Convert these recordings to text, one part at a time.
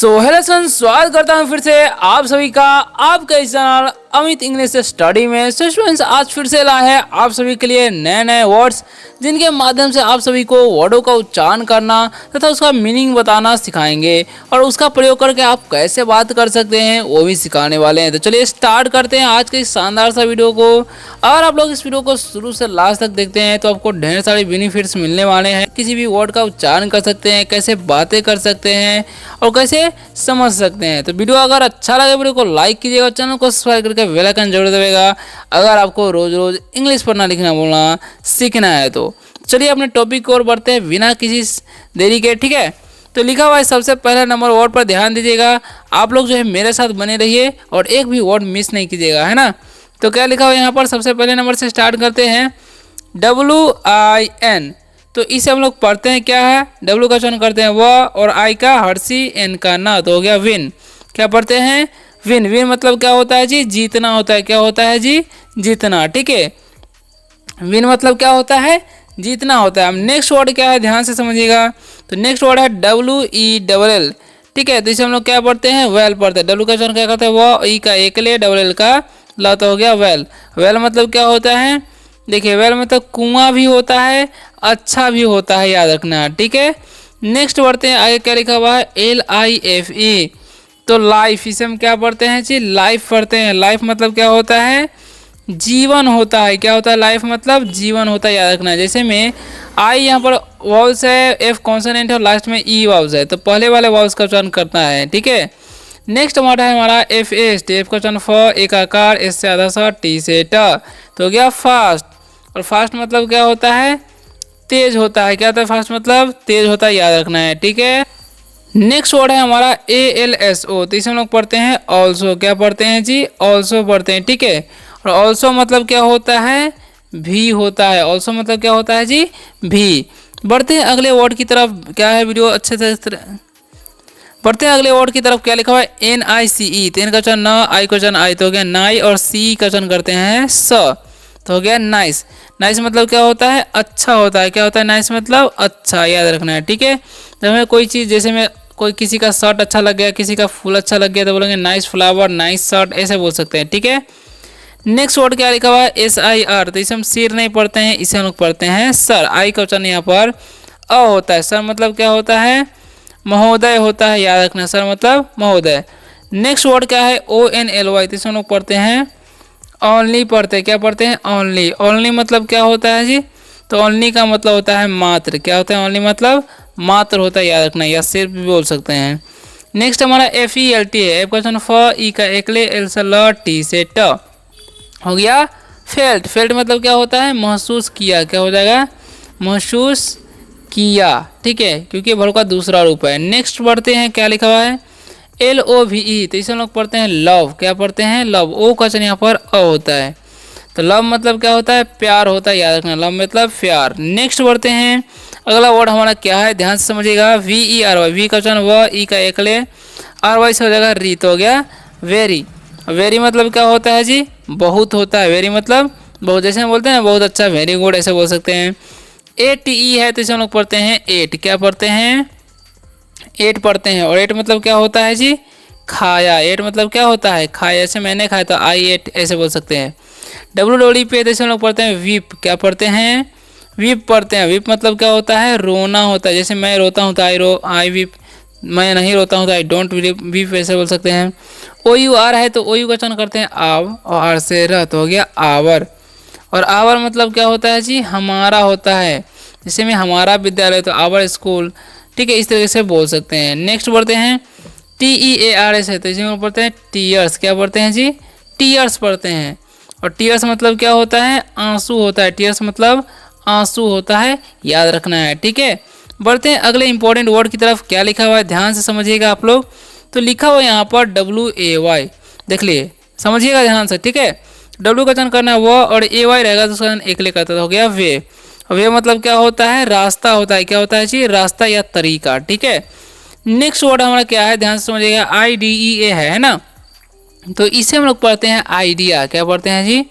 Hello friends, स्वागत करता हूँ फिर से आप सभी का आपका इस चैनल अमित इंग्लिश स्टडी में। स्टूडेंट्स, आज फिर से लाए हैं आप सभी के लिए नए नए वर्ड्स जिनके माध्यम से आप सभी को वर्डों का उच्चारण करना तथा उसका मीनिंग बताना सिखाएंगे और उसका प्रयोग करके आप कैसे बात कर सकते हैं वो भी सिखाने वाले हैं। तो चलिए स्टार्ट करते हैं आज के इस शानदार सा वीडियो को। अगर आप लोग इस वीडियो को शुरू से लास्ट तक देखते हैं तो आपको ढेर सारे बेनिफिट्स मिलने वाले हैं। किसी भी वर्ड का उच्चारण कर सकते हैं, कैसे बातें कर सकते हैं और कैसे समझ सकते हैं। तो वीडियो अगर अच्छा लगे वीडियो को लाइक कीजिएगा, चैनल को सब्सक्राइब करके बेल आइकन जरूर दबाइएगा अगर आपको रोज रोज इंग्लिश पढ़ना लिखना बोलना सीखना है। तो चलिए अपने टॉपिक की ओर बढ़ते हैं बिना किसी देरी के, ठीक है। तो लिखा हुआ है सबसे पहला नंबर वर्ड पर ध्यान दीजिएगा। आप लोग जो है मेरे साथ बने रहिए और एक भी वर्ड मिस नहीं कीजिएगा, है ना। तो क्या लिखा हुआ है यहाँ पर, सबसे पहले नंबर से स्टार्ट करते हैं। WIN, तो इसे हम लोग पढ़ते हैं क्या है, W का चयन करते हैं वह और I का हर्षी, N का ना, तो हो गया विन। क्या पढ़ते हैं, विन। विन मतलब क्या होता है जी, जीतना होता है। क्या होता है जी, जीतना, ठीक है। विन मतलब क्या होता है, जीतना होता है। अब नेक्स्ट वर्ड क्या है, ध्यान से समझिएगा। तो नेक्स्ट वर्ड है WELL, ठीक है। तो इसे हम लोग क्या पढ़ते हैं, वेल पढ़ते हैं। W का चयन क्या करते हैं वह, ई का एक ले, WL का ला, तो हो गया वेल। वेल मतलब क्या होता है, देखिए वेल मतलब कुआं भी होता है, अच्छा भी होता है, याद रखना, ठीक है। नेक्स्ट पढ़ते हैं आगे क्या लिखा हुआ है, LIFE, तो लाइफ, इसे हम क्या पढ़ते हैं जी, लाइफ पढ़ते हैं। लाइफ मतलब क्या होता है, जीवन होता है। क्या होता है, लाइफ मतलब जीवन होता है, याद रखना। जैसे में आई यहाँ पर वॉल्स है, F कॉन्सोनेंट है और लास्ट में E वॉल्स है, तो पहले वाले वॉल्स का चयन करना है, ठीक है। नेक्स्ट वर्ड है हमारा FAST, F का चयन फ, एक आकार, S से आधा सा, T से ट, तो हो गया फास्ट। और फास्ट मतलब क्या होता है, तेज होता है। क्या होता है, फास्ट मतलब तेज होता है, याद रखना है, ठीक है। नेक्स्ट वर्ड है हमारा ALSO, तो इसे हम लोग पढ़ते हैं ऑल्सो। क्या पढ़ते हैं जी, ऑल्सो पढ़ते हैं, ठीक है। और ऑल्सो मतलब क्या होता है, भी होता है। ऑल्सो मतलब क्या होता है जी, भी। बढ़ते हैं अगले वर्ड की तरफ, क्या है वीडियो अच्छे से बढ़ते हैं अगले वर्ड की तरफ। क्या लिखा हुआ है, NICE, तो इनका चयन न, आई का चयन आई, तो हो गया नाई, और सी का चयन करते हैं स, तो हो गया नाइस। नाइस मतलब क्या होता है, अच्छा होता है। क्या होता है, नाइस मतलब अच्छा, याद रखना है, ठीक है। तो हमें कोई चीज़, जैसे में कोई किसी का शर्ट अच्छा लग गया, किसी का फूल अच्छा लग गया, तो बोलेंगे नाइस फ्लावर, नाइस शर्ट, ऐसे बोल सकते हैं, ठीक है। नेक्स्ट वर्ड क्या लिखा हुआ है, SIR, तो इसे हम सिर नहीं पढ़ते हैं, इसे हम लोग पढ़ते हैं सर। आई का उच्चारण यहाँ पर अ होता है। सर मतलब क्या होता है, महोदय होता है, याद रखना, सर मतलब महोदय। नेक्स्ट वर्ड क्या है, ONLY, तो इसे हम लोग पढ़ते हैं ओनली पढ़ते हैं। क्या पढ़ते हैं, ओनली। ओनली मतलब क्या होता है जी, तो ओनली का मतलब होता है मात्र। क्या होता है, ओनली मतलब मात्र होता है, याद रखना, या सिर्फ भी बोल सकते हैं। नेक्स्ट हमारा FELT है, F का चयन फ, ई का एक ले, एल से ल, टी से ट, हो गया फेल्ट। फेल्ट मतलब क्या होता है, महसूस किया। क्या हो जाएगा, महसूस किया, ठीक है, क्योंकि भर का दूसरा रूप है। नेक्स्ट बढ़ते हैं, क्या लिखा हुआ है, LOVE, तो इसे हम लोग पढ़ते हैं लव। क्या पढ़ते हैं, लव। ओ का चयन यहाँ पर अ होता है, तो लव मतलब क्या होता है, प्यार होता है, याद रखना, लव मतलब प्यार। नेक्स्ट बढ़ते हैं, अगला वर्ड हमारा क्या है, ध्यान से समझिएगा। VERY, वी का चयन व, ई का एक ले, RY से हो जाएगा री, तो हो गया वेरी। वेरी मतलब क्या होता है जी, बहुत होता है। वेरी मतलब बहुत, जैसे हम बोलते हैं बहुत अच्छा, वेरी गुड, ऐसे बोल सकते हैं। ATE है, तो इसे हम लोग पढ़ते हैं एट। क्या पढ़ते हैं, एट पढ़ते हैं। और एट मतलब क्या होता है जी, खाया। एट मतलब क्या होता है, खाया। जैसे मैंने खाया तो आई एट, ऐसे बोल सकते हैं। WWD पे जैसे हम लोग पढ़ते हैं वीप। क्या पढ़ते हैं, वीप पढ़ते हैं। वीप मतलब क्या होता है, रोना होता है। जैसे मैं रोता हूँ तो आई वीप, मैं नहीं रोता हूँ तो आई डोंट वीप, ऐसे बोल सकते हैं। OUR है, तो OU का चयन करते हैं आव, और आर से रह, तो हो गया आवर। और आवर मतलब क्या होता है जी, हमारा होता है। जैसे में हमारा विद्यालय, तो आवर स्कूल, ठीक है, इस तरीके से बोल सकते हैं। नेक्स्ट बढ़ते हैं TEARS है, तो इसमें पढ़ते हैं टीयर्स। क्या पढ़ते हैं जी, टीयर्स पढ़ते हैं। और टीयर्स मतलब क्या होता है, आंसू होता है। टीयर्स मतलब आंसू होता है, याद रखना है, ठीक है। बढ़ते हैं अगले इंपॉर्टेंट वर्ड की तरफ। क्या लिखा हुआ है, ध्यान से समझिएगा आप लोग। तो लिखा हुआ है यहाँ पर WAY, देख लिए, समझिएगा ध्यान से, ठीक है। W का चयन करना है वो, और AY रहेगा तो उसका एक ले करता, हो गया वे। वे मतलब क्या होता है, रास्ता होता है। क्या होता है जी, रास्ता या तरीका, ठीक है। नेक्स्ट वर्ड हमारा क्या है, ध्यान से समझिएगा। IDEA है ना, तो इसे हम लोग पढ़ते हैं आइडिया। क्या पढ़ते हैं जी,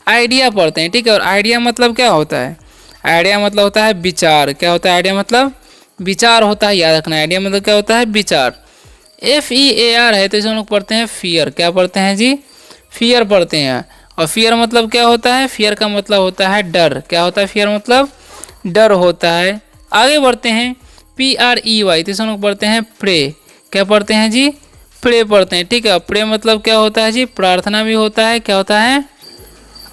आइडिया पढ़ते हैं, ठीक है। और आइडिया मतलब क्या होता है, आइडिया मतलब होता है विचार। क्या होता है, आइडिया मतलब विचार होता है, याद रखना है। आइडिया मतलब क्या होता है, विचार। FEAR है तो इसे हम लोग पढ़ते हैं फियर। क्या पढ़ते हैं जी? फियर पढ़ते हैं। और फियर मतलब क्या होता है? फियर का मतलब होता है डर। क्या होता है फियर मतलब? डर होता है। आगे बढ़ते हैं, PREY तो इसे हम लोग पढ़ते हैं प्रे। क्या पढ़ते हैं जी? प्रे पढ़ते हैं। ठीक है, प्रे मतलब क्या होता है जी? प्रार्थना भी होता है। क्या होता है?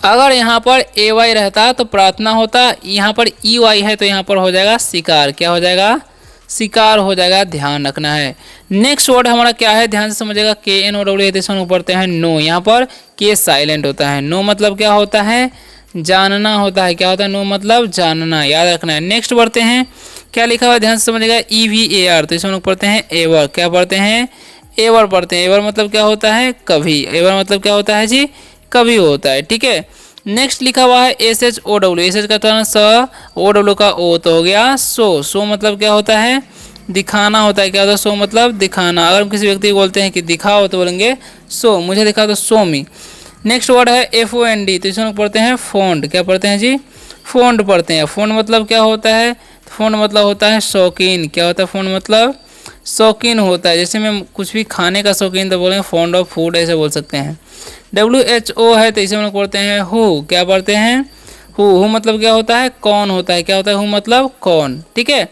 अगर यहाँ पर AY रहता तो प्रार्थना होता, यहाँ पर EY है तो यहाँ पर हो जाएगा शिकार। क्या हो जाएगा? शिकार हो जाएगा, ध्यान रखना है। नेक्स्ट वर्ड हमारा क्या है? ध्यान से समझिएगा। KNOW है तो इसमें पढ़ते हैं नो। यहाँ पर K साइलेंट होता है। नो मतलब क्या होता है? जानना होता है। क्या होता है? नो मतलब जानना, याद रखना है। नेक्स्ट बढ़ते हैं, क्या लिखा हुआ है ध्यान से समझिएगा। EVAR तो इसमें पढ़ते हैं एवर। क्या पढ़ते हैं? एवर पढ़ते हैं। एवर मतलब क्या होता है? कभी। एवर मतलब क्या होता है जी? कभी होता है। ठीक है, नेक्स्ट लिखा हुआ है SHOW। एस एच का तो स, OW का ओ तो हो गया सो। सो मतलब क्या होता है? दिखाना होता है। क्या होता है? सो मतलब दिखाना। अगर हम किसी व्यक्ति को बोलते हैं कि दिखाओ तो बोलेंगे सो, मुझे दिखाओ तो सो मी। नेक्स्ट वर्ड है FOND तो इसमें पढ़ते हैं फोन्ड। क्या पढ़ते हैं जी? फोन्ड पढ़ते हैं। फोन्ड मतलब क्या होता है? फोन्ड मतलब होता है शौकीन। क्या होता है? फोन्ड मतलब शौकीन होता है। जैसे मैं कुछ भी खाने का शौकीन तो बोलेंगे फॉन्ड ऑफ फूड, ऐसे बोल सकते हैं। WHO है तो इसे हम लोग पढ़ते हैं हु। क्या पढ़ते हैं? हु मतलब क्या होता है? कौन होता है। क्या होता है? हु मतलब कौन। ठीक है,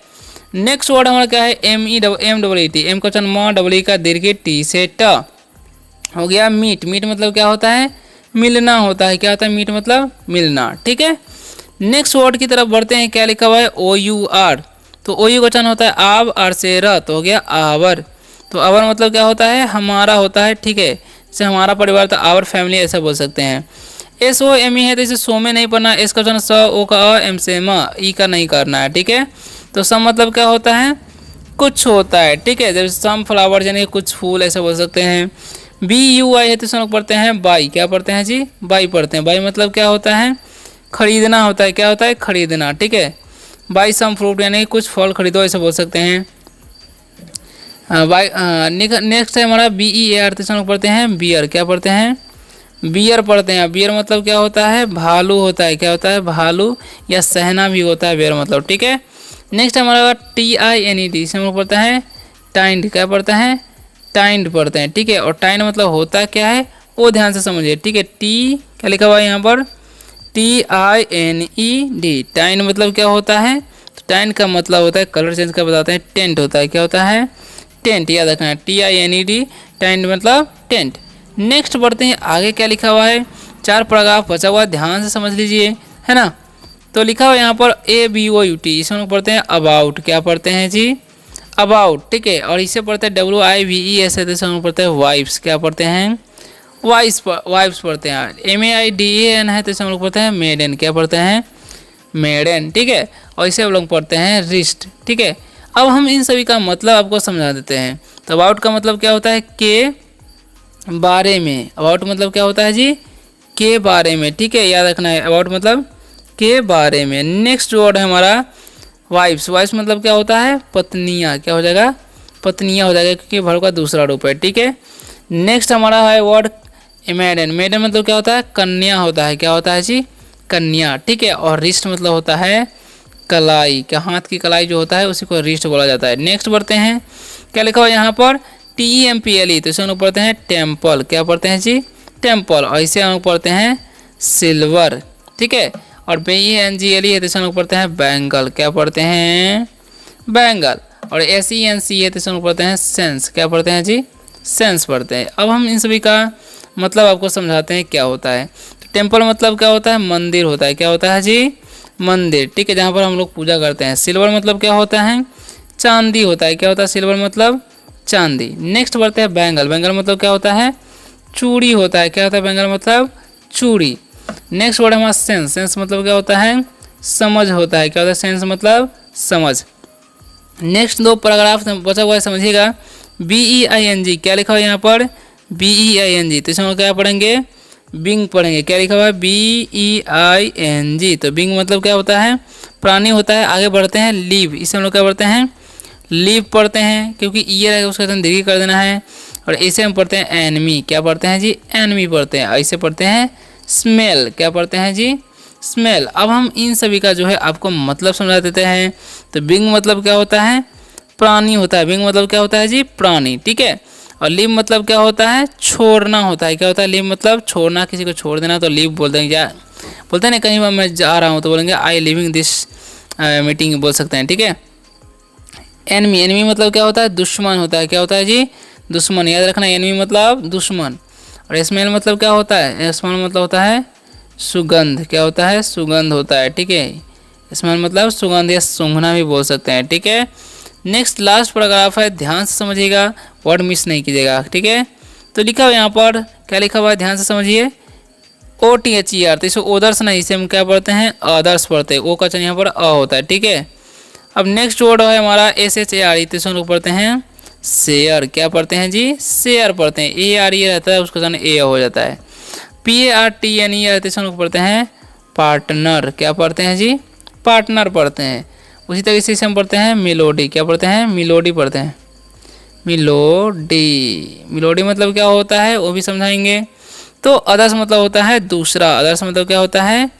नेक्स्ट वर्ड हमारा क्या है? MEMEET। एम का चन म, डबल का दीर्घ, टी से ट हो गया मीट। मीट मतलब क्या होता है? मिलना होता है। क्या होता है? मीट मतलब मिलना। ठीक है, नेक्स्ट वर्ड की तरफ बढ़ते हैं। क्या लिखा हुआ है? OUR तो OU का चन होता है आव, आर से र तो हो गया आवर। तो आवर मतलब क्या होता है? हमारा होता है। ठीक है, जैसे हमारा परिवार तो आवर फैमिली ऐसा बोल सकते हैं। SOME है तो इसे सो में नहीं पढ़ना। एस का चन स, ओ का अ, एम से म, ई का नहीं करना है। ठीक है, तो सम मतलब क्या होता है? कुछ होता है। ठीक है, जैसे सम फ्लावर यानी कुछ फूल ऐसे बोल सकते हैं। BUI है तो इसमें लोग पढ़ते हैं बाई। क्या पढ़ते हैं जी? बाई पढ़ते हैं। बाई मतलब क्या होता है? खरीदना होता है। क्या होता है? खरीदना। ठीक है, बाई सम फ्रूट यानी कुछ फल खरीदो ऐसे बोल सकते हैं। बाई नेक्स्ट है हमारा BEAR तो इसमें लोग पढ़ते हैं बियर। क्या पढ़ते हैं? बियर पढ़ते हैं। बियर मतलब क्या होता है? भालू होता है। क्या होता है? भालू या सहना भी होता है बियर मतलब। ठीक है, नेक्स्ट हमारा TINED इसमें हम लोग पढ़ते हैं टाइंड। क्या पढ़ते हैं? टाइंड पढ़ते हैं। ठीक है, और टाइंड मतलब होता क्या है वो ध्यान से समझिए। ठीक है, टी क्या लिखा हुआ है यहाँ पर? TINED। टाइंड मतलब क्या होता है? तो टाइंड का मतलब होता है, कलर चेंज का बताते हैं, टेंट होता है। क्या होता है? टेंट, याद रखना है। TINED टाइंड मतलब टेंट। नेक्स्ट बढ़ते हैं आगे, क्या लिखा हुआ है? 4 पैराग्राफ बचा हुआ है, ध्यान से समझ लीजिए, है ना। तो लिखा हुआ है यहाँ पर ABOUT इसमें लोग पढ़ते हैं अबाउट। क्या पढ़ते हैं जी? अबाउट। ठीक है, और इसे पढ़ते हैं WIVES है तो इसे हम लोग पढ़ते हैं वाइफ्स। क्या पढ़ते हैं? वाइफ्स पढ़ते हैं। MAIDAN है तो इसे हम लोग पढ़ते हैं मेडन। क्या पढ़ते हैं? मेडन। ठीक है, और इसे हम लोग पढ़ते हैं रिस्ट। ठीक है, अब हम इन सभी का मतलब आपको समझा देते हैं। तो अबाउट का मतलब क्या होता है? के बारे में। अबाउट मतलब क्या होता है जी? के बारे में। ठीक है, याद रखना है, अबाउट मतलब के बारे में। नेक्स्ट वर्ड है हमारा वाइफ्स। वाइफ्स मतलब क्या होता है? पत्नियाँ। क्या हो जाएगा? पत्नियाँ हो जाएगा, क्योंकि वर्ब का दूसरा रूप है। ठीक है, नेक्स्ट हमारा है वर्ड मेडन। मेडन मतलब क्या होता है? कन्या होता है। क्या होता है जी? कन्या। ठीक है, और रिस्ट मतलब होता है कलाई। क्या? हाथ की कलाई जो होता है उसी को रिस्ट बोला जाता है। नेक्स्ट बढ़ते हैं, क्या लिखा हुआ है यहाँ पर? TEMPLE तो इसे हम लोग पढ़ते हैं टेम्पल। क्या पढ़ते हैं जी? टेम्पल। और इसे हम लोग पढ़ते हैं सिल्वर। ठीक है, और BENGLE है तो इसे हम लोग पढ़ते हैं बैंगल। क्या पढ़ते हैं? बैंगल। और SENC है तो इसे हम लोग पढ़ते हैं सेंस। क्या पढ़ते हैं जी? सेंस पढ़ते हैं। अब हम इन सभी का मतलब आपको समझाते हैं क्या होता है। तो टेम्पल मतलब क्या होता है? मंदिर होता है। क्या होता है जी? मंदिर। ठीक है, जहाँ पर हम लोग पूजा करते हैं। सिल्वर मतलब क्या होता है? चांदी होता है। क्या होता है? सिल्वर मतलब चांदी। नेक्स्ट बढ़ते हैं बैंगल। बैंगल मतलब क्या होता है? चूड़ी होता है। क्या होता है? बैंगल मतलब चूड़ी। नेक्स्ट वर्ड हमारा सेंस। सेंस मतलब क्या होता है? समझ होता है। क्या होता है? सेंस मतलब समझ। नेक्स्ट 2 पैराग्राफ बचा हुआ है, समझिएगा। BEING क्या लिखा हुआ है यहाँ पर? BEING तो इसमें क्या पढ़ेंगे? बिंग पढ़ेंगे। क्या लिखा हुआ है? BEING तो बिंग मतलब क्या होता है? प्राणी होता है। आगे बढ़ते हैं लीव। इसे हम लोग क्या पढ़ते हैं? लीव पढ़ते हैं, क्योंकि ईयर है उसका दीर्घ कर देना है। और इसे हम पढ़ते हैं एनमी। क्या पढ़ते हैं जी? एनमी पढ़ते हैं। ऐसे पढ़ते हैं स्मेल। क्या पढ़ते हैं जी? स्मेल। अब हम इन सभी का जो है आपको मतलब समझा देते हैं। तो बिंग मतलब क्या होता है? प्राणी होता है। बिंग मतलब क्या होता है जी, प्राणी, ठीक है। और लीव मतलब क्या होता है, छोड़ना होता है। क्या होता है लीव मतलब, छोड़ना, किसी को छोड़ देना तो लीव बोलते हैं। क्या बोलते हैं ना, कहीं मैं जा रहा हूँ तो बोलेंगे आई लिविंग दिस मीटिंग बोल सकते हैं, ठीक है। एनमी, एनमी मतलब क्या होता है, दुश्मन होता है। क्या होता है जी, दुश्मन, याद रखना, एनमी मतलब दुश्मन। और स्मेल मतलब क्या होता है, स्मेल मतलब होता है सुगंध। क्या होता है, सुगंध होता है, ठीक है। स्मेल मतलब सुगंध या सूंघना भी बोल सकते हैं, ठीक है। नेक्स्ट लास्ट पैराग्राफ है, ध्यान से समझिएगा, वर्ड मिस नहीं कीजिएगा, ठीक है। तो लिखा हुआ यहाँ पर, क्या लिखा हुआ है, ध्यान से समझिए, OTHER, तो इसे ओदर्स नहीं, इसे हम क्या पढ़ते हैं, अदर्स पढ़ते हैं। ओ का चयन यहाँ पर अ होता है, ठीक है। अब नेक्स्ट वर्ड है हमारा SHARE, तो इसे हम लोग पढ़ते हैं शेयर। क्या पढ़ते हैं जी, शेयर पढ़ते हैं। ARE रहता है, उसका चयन ए हो जाता है। PARTNE रहते हैं, इसे हम लोग पढ़ते हैं पार्टनर। क्या पढ़ते हैं जी, पार्टनर पढ़ते हैं। उसी तरीके से हम पढ़ते हैं मेलोडी। क्या पढ़ते हैं, मेलोडी पढ़ते हैं, मेलोडी। मेलोडी मतलब क्या होता है वो भी समझाएंगे। तो अदर्स मतलब होता है दूसरा, अदर्स मतलब क्या होता है,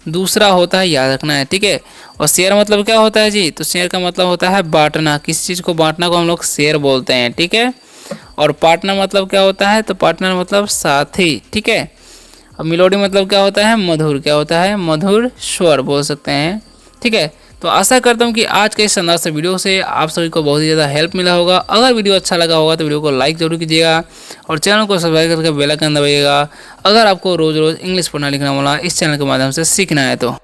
दूसरा होता है, याद रखना है, ठीक है। और शेयर मतलब क्या होता है जी, तो शेयर का मतलब होता है बांटना, किसी चीज़ को बांटना को हम लोग शेयर बोलते हैं, ठीक है। और पार्टनर मतलब क्या होता है, तो पार्टनर मतलब साथी, ठीक है। और मेलोडी मतलब क्या होता है, मधुर। क्या होता है, मधुर स्वर बोल सकते हैं, ठीक है। तो आशा करता हूँ कि आज के इस शानदार से वीडियो से आप सभी को बहुत ही ज़्यादा हेल्प मिला होगा। अगर वीडियो अच्छा लगा होगा तो वीडियो को लाइक जरूर कीजिएगा और चैनल को सब्सक्राइब करके बेल आइकन दबाइएगा, अगर आपको रोज़ रोज़ इंग्लिश पढ़ना लिखना वाला इस चैनल के माध्यम से सीखना है तो।